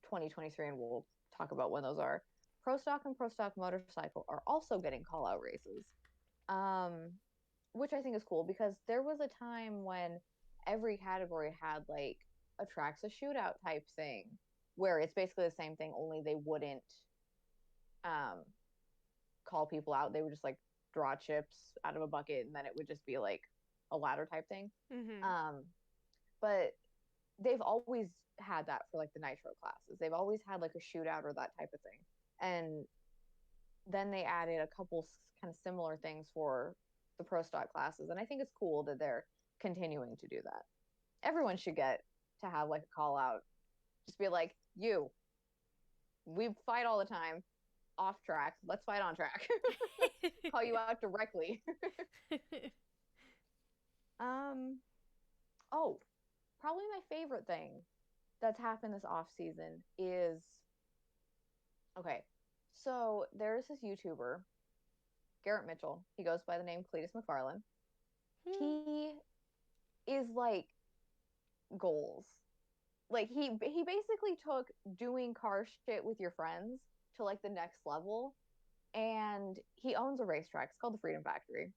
2023, and we'll talk about when those are, Pro Stock and Pro Stock Motorcycle are also getting call-out races, which I think is cool, because there was a time when every category had a tracks a shootout type thing, where it's basically the same thing, only they wouldn't call people out. They would just draw chips out of a bucket, and then it would just be a ladder type thing. But they've always had that for the nitro classes. They've always had a shootout or that type of thing, and then they added a couple kind of similar things for the Pro Stock classes, and I think it's cool that they're continuing to do that. Everyone should get to have a call out. Just be we fight all the time off track, let's fight on track. Call you out directly. Oh, probably my favorite thing that's happened this off season is, okay, so there's this YouTuber, Garrett Mitchell. He goes by the name Cletus McFarlane. He is goals. He basically took doing car shit with your friends to the next level, and he owns a racetrack. It's called the Freedom Factory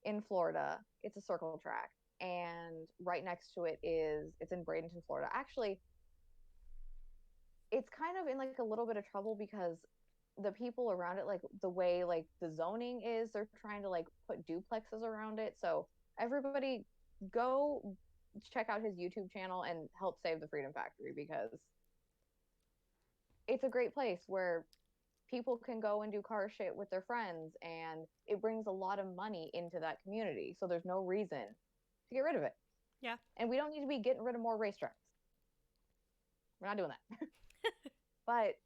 in Florida. It's a circle track, and right next to it's in Bradenton, Florida. Actually, it's kind of in a little bit of trouble because the people around it, the way the zoning is, they're trying to put duplexes around it. So everybody go check out his YouTube channel and help save the Freedom Factory, because it's a great place where people can go and do car shit with their friends, and it brings a lot of money into that community. So there's no reason to get rid of it. Yeah. And we don't need to be getting rid of more racetracks. We're not doing that. But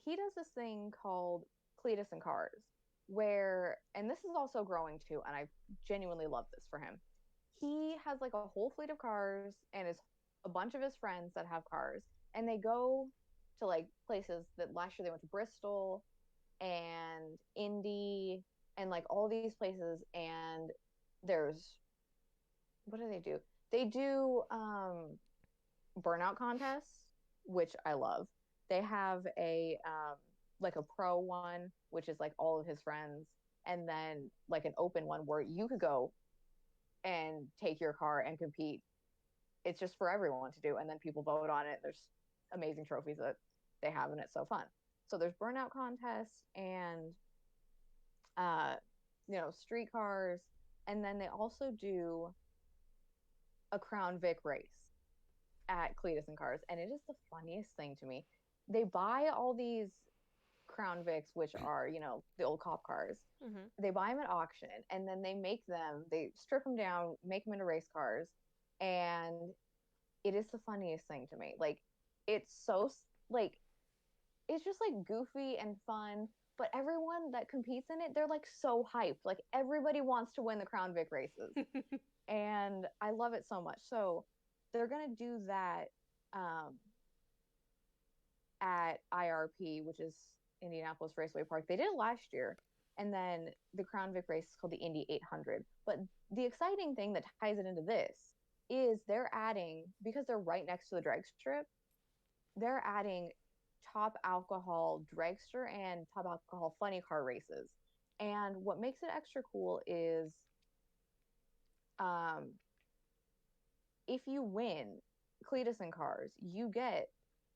he does this thing called Cletus and Cars, where, and this is also growing too, and I genuinely love this for him. He has like a whole fleet of cars and is a bunch of his friends that have cars, and they go to like places that last year they went to Bristol and Indy and like all these places, and there's, what do? They do burnout contests, which I love. They have a like a pro one, which is like all of his friends, and then like an open one where you could go and take your car and compete. It's just for everyone to do, and then people vote on it. There's amazing trophies that they have, and it's so fun. So there's burnout contests and street cars, and then they also do a Crown Vic race at Cletus and Cars, and it is the funniest thing to me. They buy all these Crown Vics, which are, the old cop cars. Mm-hmm. They buy them at auction, and then they strip them down, make them into race cars, and it is the funniest thing to me. Like, it's so, like, it's just like goofy and fun, but everyone that competes in it, they're like so hyped. Like, everybody wants to win the Crown Vic races. And I love it so much. So they're going to do that at IRP, which is Indianapolis Raceway Park. They did it last year. And then the Crown Vic race is called the Indy 800. But the exciting thing that ties it into this is they're adding, because they're right next to the drag strip, they're adding top alcohol dragster and top alcohol funny car races. And what makes it extra cool is if you win Cletus and Cars, you get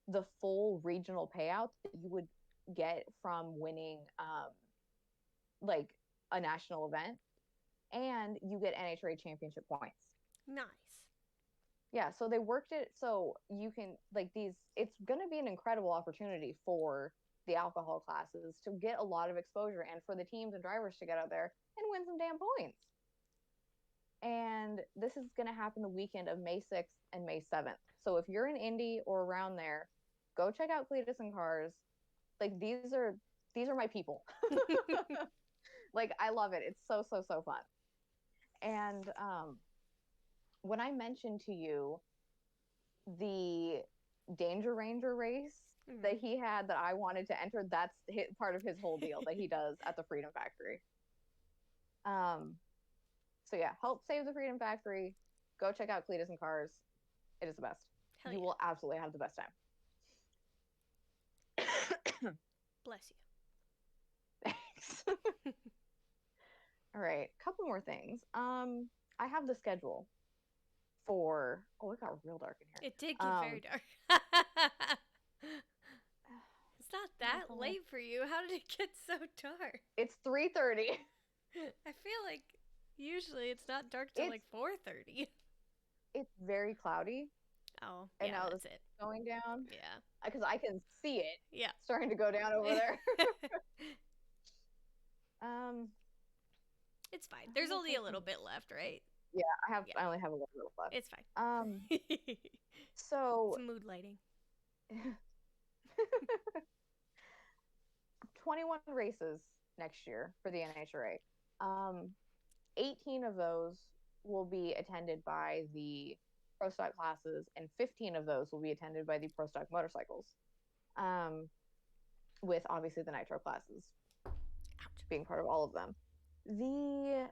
the full regional payout that you would get from winning like a national event, and you get NHRA championship points. Nice. Yeah, so they worked it so you can, like, it's going to be an incredible opportunity for the alcohol classes to get a lot of exposure, and for the teams and drivers to get out there and win some damn points. And this is going to happen the weekend of May 6th and May 7th. So if you're in Indy or around there, go check out Cletus and Cars. Like, these are my people. Like, I love it. It's so, so, so fun. And when I mentioned to you the Danger Ranger race that he had that I wanted to enter, that's part of his whole deal that he does at the Freedom Factory. So yeah, help save the Freedom Factory. Go check out Cletus and Cars. It is the best. Hell you will absolutely have the best time. Bless you. Thanks. All right, a couple more things. I have the schedule for. Oh, it got real dark in here. It did get very dark. It's not that late for you. How did it get so dark? It's 3:30. I feel like usually it's not dark till like 4:30. It's very cloudy. Oh, and yeah, now that's it. Going down. Yeah. Because I can see it. Yeah. Starting to go down over there. It's fine. There's only a little bit left, right? Yeah, I only have a little bit left. It's fine. So it's mood lighting. 21 races next year for the NHRA. 18 of those will be attended by the Pro Stock classes, and 15 of those will be attended by the Pro Stock motorcycles, with obviously the Nitro classes being part of all of them. The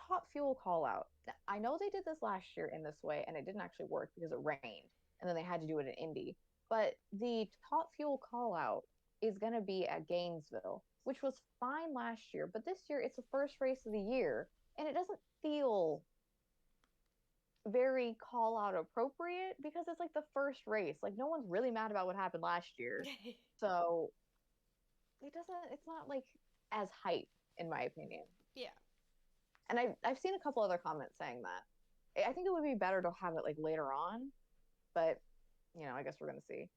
top fuel call out, I know they did this last year in this way, and it didn't actually work because it rained, and then they had to do it in Indy. But the top fuel call out is going to be at Gainesville, which was fine last year, but this year it's the first race of the year, and it doesn't feel very call out appropriate because it's like the first race. Like, no one's really mad about what happened last year. So it's not like as hype, in my opinion. Yeah. And I've seen a couple other comments saying that. I think it would be better to have it like later on, but I guess we're going to see.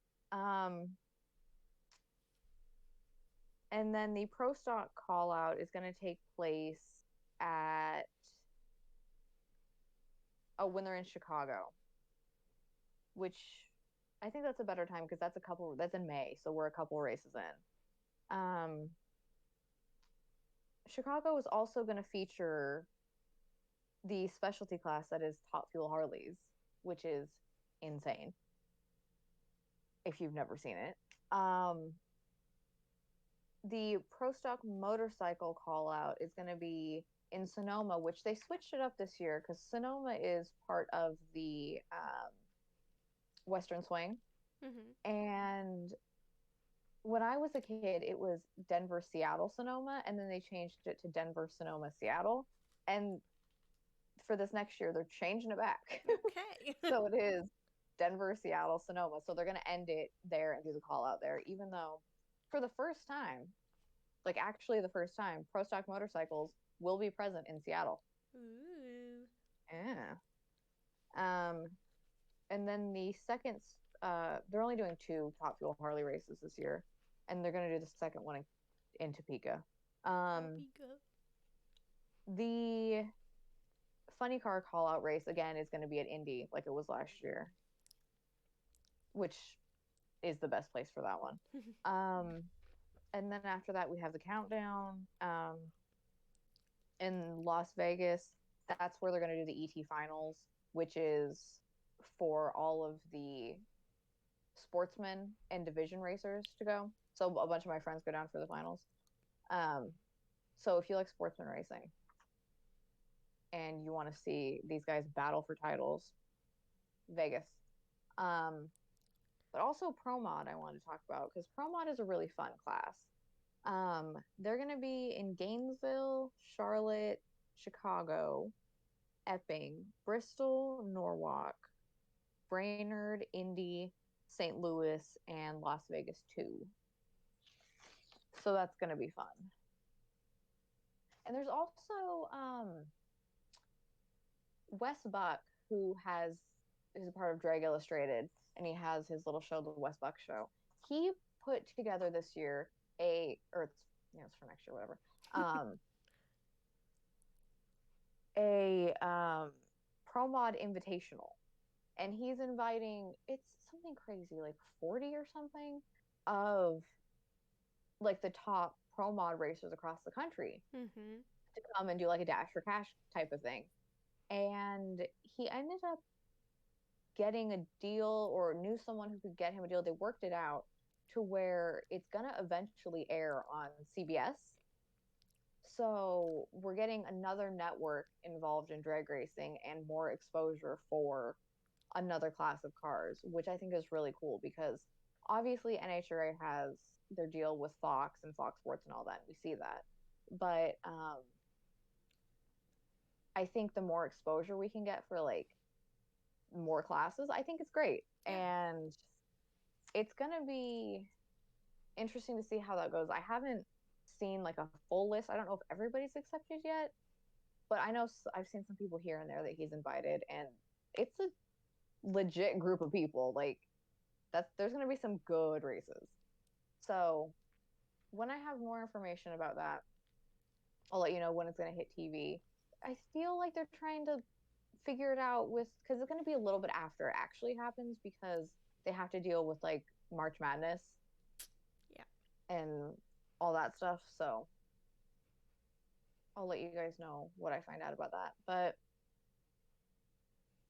And then the Pro Stock call out is going to take place at when they're in Chicago, which I think that's a better time because that's in May, so we're a couple races in. Chicago is also going to feature the specialty class that is Top Fuel Harleys, which is insane if you've never seen it. The Pro Stock motorcycle call out is going to be in Sonoma, which they switched it up this year because Sonoma is part of the Western Swing. Mm-hmm. And when I was a kid, it was Denver, Seattle, Sonoma, and then they changed it to Denver, Sonoma, Seattle. And for this next year, they're changing it back. Okay. So it is Denver, Seattle, Sonoma. So they're going to end it there and do the call out there, even though for the first time, like actually the first time, Pro Stock motorcycles will be present in Seattle. Ooh. Yeah. And then the second, they're only doing 2 Top Fuel Harley races this year, and they're going to do the second one in Topeka. The funny car call out race again is going to be at Indy like it was last year, which is the best place for that one. And then after that we have the countdown in Las Vegas. That's where they're going to do the ET finals, which is for all of the sportsmen and division racers to go. So a bunch of my friends go down for the finals. So if you like sportsman racing and you want to see these guys battle for titles, Vegas. But also Pro Mod I wanted to talk about because Pro Mod is a really fun class. They're going to be in Gainesville, Charlotte, Chicago, Epping, Bristol, Norwalk, Brainerd, Indy, St. Louis, and Las Vegas too. So that's going to be fun. And there's also Wes Buck, who is a part of Drag Illustrated, and he has his little show, the Wes Buck Show. He put together this year it's for next year, whatever. A Pro Mod Invitational, and he's inviting, it's something crazy, like 40 or something of like the top Pro Mod racers across the country to come and do like a Dash for Cash type of thing. And he ended up getting a deal, or knew someone who could get him a deal. They worked it out to where it's going to eventually air on CBS. So we're getting another network involved in drag racing and more exposure for another class of cars, which I think is really cool because obviously NHRA has their deal with Fox and Fox Sports and all that. We see that. But I think the more exposure we can get for like more classes, I think it's great. And it's going to be interesting to see how that goes. I haven't seen like a full list. I don't know if everybody's accepted yet, but I know I've seen some people here and there that he's invited, and it's a legit group of people. Like there's going to be some good races. So when I have more information about that, I'll let you know when it's going to hit TV. I feel like they're trying to figure it out because it's going to be a little bit after it actually happens, because they have to deal with like March Madness and all that stuff. So I'll let you guys know what I find out about that. But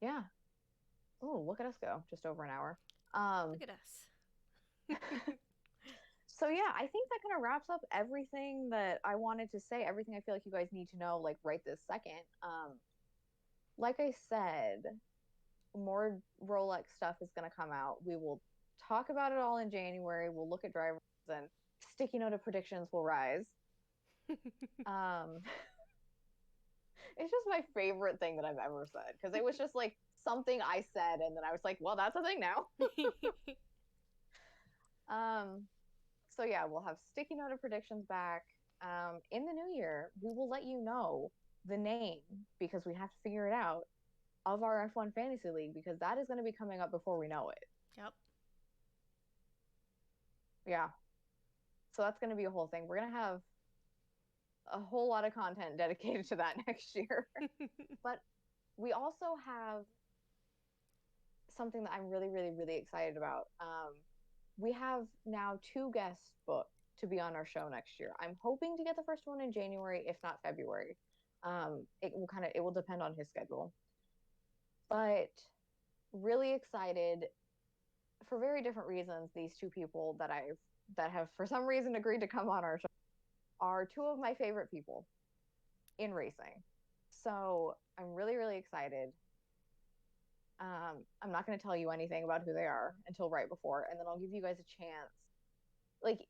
yeah. Oh, look at us go. Just over an hour. Look at us. So yeah, I think that kind of wraps up everything that I wanted to say, everything I feel like you guys need to know like right this second. Like I said, more Rolex stuff is going to come out. We will talk about it all in January. We'll look at drivers and sticky note of predictions will rise. It's just my favorite thing that I've ever said, because it was just like something I said and then I was like, well, that's a thing now. So yeah, we'll have sticky note of predictions back. In the new year, we will let you know the name, because we have to figure it out, of our F1 Fantasy League, because that is going to be coming up before we know it. Yep. Yeah. So that's going to be a whole thing. We're going to have a whole lot of content dedicated to that next year. But we also have something that I'm really, really, really excited about. We have now 2 guests booked to be on our show next year. I'm hoping to get the first one in January, if not February. It will depend on his schedule. But really excited for very different reasons. These 2 people that have for some reason agreed to come on our show are 2 of my favorite people in racing. So I'm really, really excited. I'm not going to tell you anything about who they are until right before, and then I'll give you guys a chance. Like,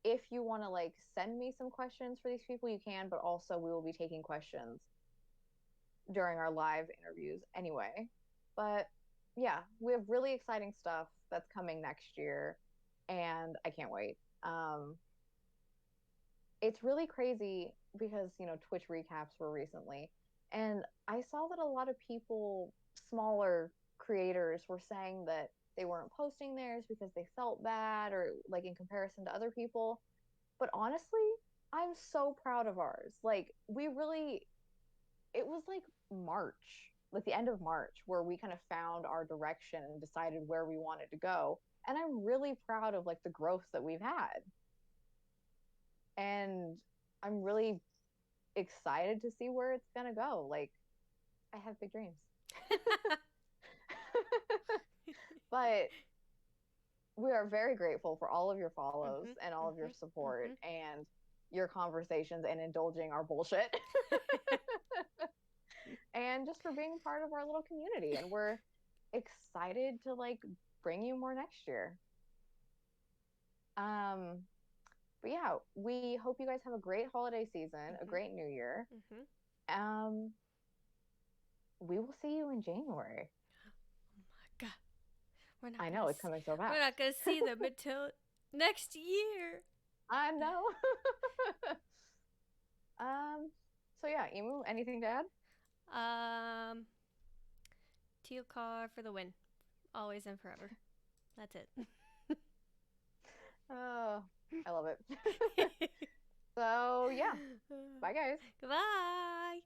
if you want to like send me some questions for these people, you can, but also we will be taking questions during our live interviews anyway. But yeah, we have really exciting stuff that's coming next year, and I can't wait. It's really crazy because, Twitch recaps were recently, and I saw that a lot of people, smaller creators, were saying that they weren't posting theirs because they felt bad or like in comparison to other people. But honestly, I'm so proud of ours. Like, it was like March, like the end of March, where we kind of found our direction and decided where we wanted to go. And I'm really proud of like the growth that we've had. And I'm really excited to see where it's going to go. Like, I have big dreams. But we are very grateful for all of your follows and all of your support and your conversations and indulging our bullshit. And just for being part of our little community. And we're excited to like bring you more next year. But yeah, we hope you guys have a great holiday season, a great new year. We will see you in January. Oh my God. I know, it's coming so fast. We're not going to see them until next year. I know. So yeah, Emu, anything to add? Teal car for the win. Always and forever. That's it. Oh, I love it. So yeah, bye guys. Goodbye.